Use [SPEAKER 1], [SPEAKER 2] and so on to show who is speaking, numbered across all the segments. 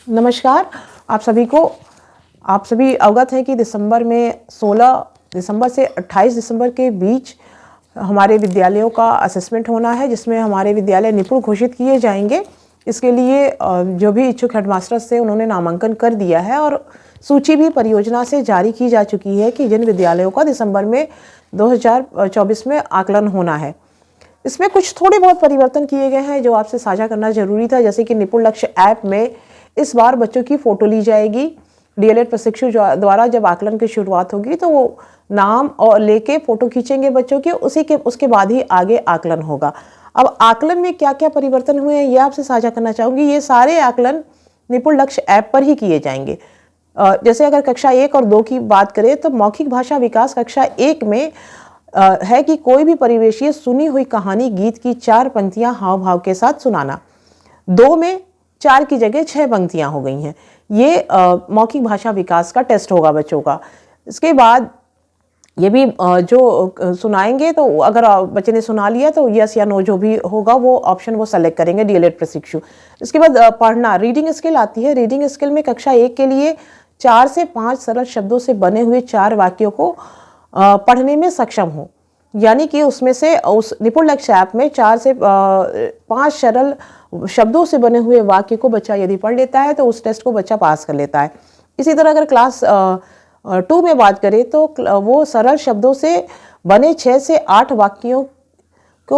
[SPEAKER 1] नमस्कार। आप सभी अवगत हैं कि दिसंबर में 16 दिसंबर से 28 दिसंबर के बीच हमारे विद्यालयों का असेसमेंट होना है, जिसमें हमारे विद्यालय निपुण घोषित किए जाएंगे। इसके लिए जो भी इच्छुक हेडमास्टर्स थे उन्होंने नामांकन कर दिया है और सूची भी परियोजना से जारी की जा चुकी है कि जिन विद्यालयों का दिसंबर में 2024 में आकलन होना है। इसमें कुछ थोड़े बहुत परिवर्तन किए गए हैं जो आपसे साझा करना जरूरी था, जैसे कि निपुण लक्ष्य ऐप में इस बार बच्चों की फोटो ली जाएगी। डीएलएड प्रशिक्षु द्वारा जब आकलन की शुरुआत होगी तो वो नाम और लेके फोटो खींचेंगे बच्चों की, उसके बाद ही आगे आकलन होगा। अब आकलन में क्या क्या परिवर्तन हुए हैं ये आपसे साझा करना चाहूँगी। ये सारे आकलन निपुण लक्ष्य ऐप पर ही किए जाएंगे। जैसे अगर कक्षा 1 और 2 की बात करें तो मौखिक भाषा विकास कक्षा 1 में है कि कोई भी परिवेशीय सुनी हुई कहानी गीत की 4 पंक्तियां हाव भाव के साथ सुनाना। 2 में 4 की जगह 6 पंक्तियां हो गई हैं। ये मौखिक भाषा विकास का टेस्ट होगा बच्चों का। इसके बाद ये भी जो सुनाएंगे तो अगर बच्चे ने सुना लिया तो यस या नो जो भी होगा वो ऑप्शन वो सेलेक्ट करेंगे डीएलएड प्रशिक्षु। इसके बाद पढ़ना, रीडिंग स्किल आती है। रीडिंग स्किल में कक्षा 1 के लिए 4 से 5 सरल शब्दों से बने हुए 4 वाक्यों को पढ़ने में सक्षम हो, यानी कि उसमें से उस निपुण लक्ष्य ऐप में 4 से 5 सरल शब्दों से बने हुए वाक्य को बच्चा यदि पढ़ लेता है तो उस टेस्ट को बच्चा पास कर लेता है। इसी तरह अगर क्लास 2 में बात करें तो वो सरल शब्दों से बने 6 से 8 वाक्यों को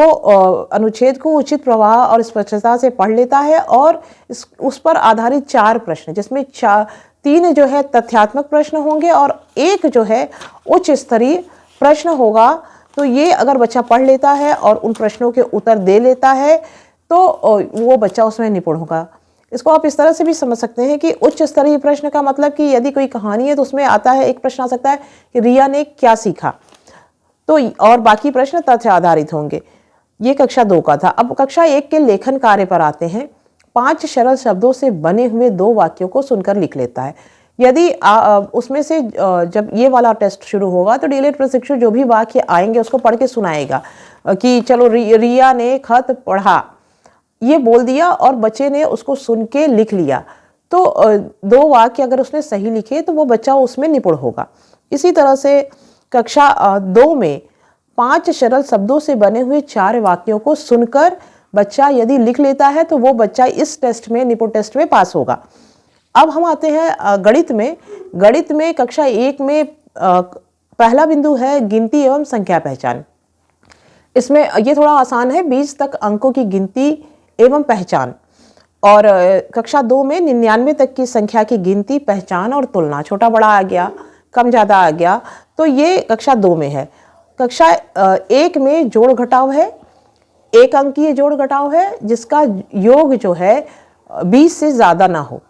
[SPEAKER 1] अनुच्छेद को उचित प्रवाह और स्पष्टता से पढ़ लेता है और उस पर आधारित 4 प्रश्न, जिसमें 3 जो है तथ्यात्मक प्रश्न होंगे और 1 जो है उच्च स्तरीय प्रश्न होगा। तो ये अगर बच्चा पढ़ लेता है और उन प्रश्नों के उत्तर दे लेता है तो वो बच्चा उसमें निपुण होगा। इसको आप इस तरह से भी समझ सकते हैं कि उच्च स्तरीय प्रश्न का मतलब कि यदि कोई कहानी है तो उसमें आता है, एक प्रश्न आ सकता है कि रिया ने क्या सीखा, तो और बाकी प्रश्न तथ्य आधारित होंगे। ये कक्षा 2 का था। अब कक्षा 1 के लेखन कार्य पर आते हैं। 5 सरल शब्दों से बने हुए 2 वाक्यों को सुनकर लिख लेता है। यदि उसमें से जब ये वाला टेस्ट शुरू होगा तो डीएलएड प्रशिक्षु जो भी वाक्य आएंगे उसको पढ़ के सुनाएगा कि चलो रिया ने खत पढ़ा, ये बोल दिया और बच्चे ने उसको सुन के लिख लिया। तो 2 वाक्य अगर उसने सही लिखे तो वो बच्चा उसमें निपुण होगा। इसी तरह से कक्षा 2 में 5 सरल शब्दों से बने हुए 4 वाक्यों को सुनकर बच्चा यदि लिख लेता है तो वो बच्चा इस टेस्ट में, निपुण टेस्ट में पास होगा। अब हम आते हैं गणित में। गणित में कक्षा 1 में पहला बिंदु है गिनती एवं संख्या पहचान। इसमें ये थोड़ा आसान है, 20 तक अंकों की गिनती एवं पहचान। और कक्षा 2 में 99 तक की संख्या की गिनती, पहचान और तुलना। छोटा बड़ा आ गया, कम ज़्यादा आ गया, तो ये कक्षा 2 में है। कक्षा 1 में जोड़ घटाव है, 1 अंकीय जोड़ घटाव है जिसका योग जो है 20 से ज़्यादा ना हो।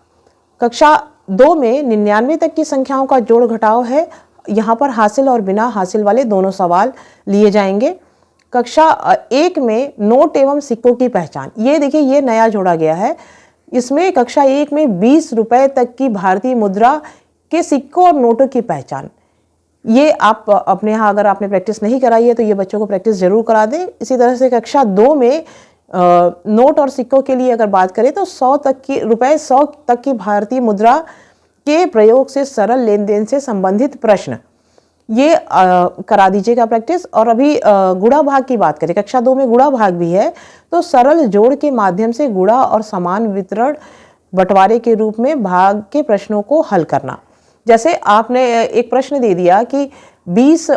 [SPEAKER 1] कक्षा 2 में 99 तक की संख्याओं का जोड़ घटाव है। यहाँ पर हासिल और बिना हासिल वाले दोनों सवाल लिए जाएंगे। कक्षा 1 में नोट एवं सिक्कों की पहचान, ये देखिए ये नया जोड़ा गया है। इसमें कक्षा 1 में 20 रुपए तक की भारतीय मुद्रा के सिक्कों और नोटों की पहचान। ये आप अपने यहाँ अगर आपने प्रैक्टिस नहीं कराई है तो ये बच्चों को प्रैक्टिस जरूर करा दें। इसी तरह से कक्षा 2 में नोट और सिक्कों के लिए अगर बात करें तो 100 तक की भारतीय मुद्रा के प्रयोग से सरल लेन देन से संबंधित प्रश्न, ये करा दीजिएगा प्रैक्टिस। और अभी गुणा भाग की बात करें, कक्षा 2 में गुणा भाग भी है, तो सरल जोड़ के माध्यम से गुणा और समान वितरण बंटवारे के रूप में भाग के प्रश्नों को हल करना। जैसे आपने एक प्रश्न दे दिया कि 20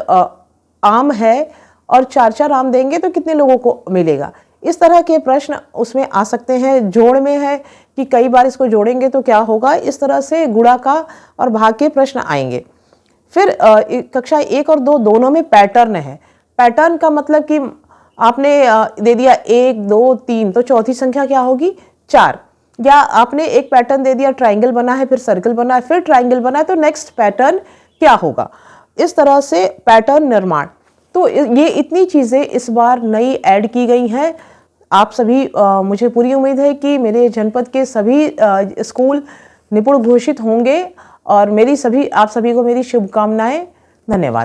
[SPEAKER 1] आम है और 4-4 आम देंगे तो कितने लोगों को मिलेगा। इस तरह के प्रश्न उसमें आ सकते हैं। जोड़ में है कि कई बार इसको जोड़ेंगे तो क्या होगा, इस तरह से गुणा का और भाग के प्रश्न आएंगे। फिर कक्षा 1 और 2 दोनों में पैटर्न है। पैटर्न का मतलब कि आपने दे दिया 1, 2, 3, तो चौथी संख्या क्या होगी 4। या आपने एक पैटर्न दे दिया, ट्राइंगल बना है, फिर सर्कल बना है, फिर ट्राइंगल बना है, तो नेक्स्ट पैटर्न क्या होगा। इस तरह से पैटर्न निर्माण, तो ये इतनी चीज़ें इस बार नई ऐड की गई हैं। आप सभी मुझे पूरी उम्मीद है कि मेरे जनपद के सभी स्कूल निपुण घोषित होंगे और आप सभी को मेरी शुभकामनाएं। धन्यवाद।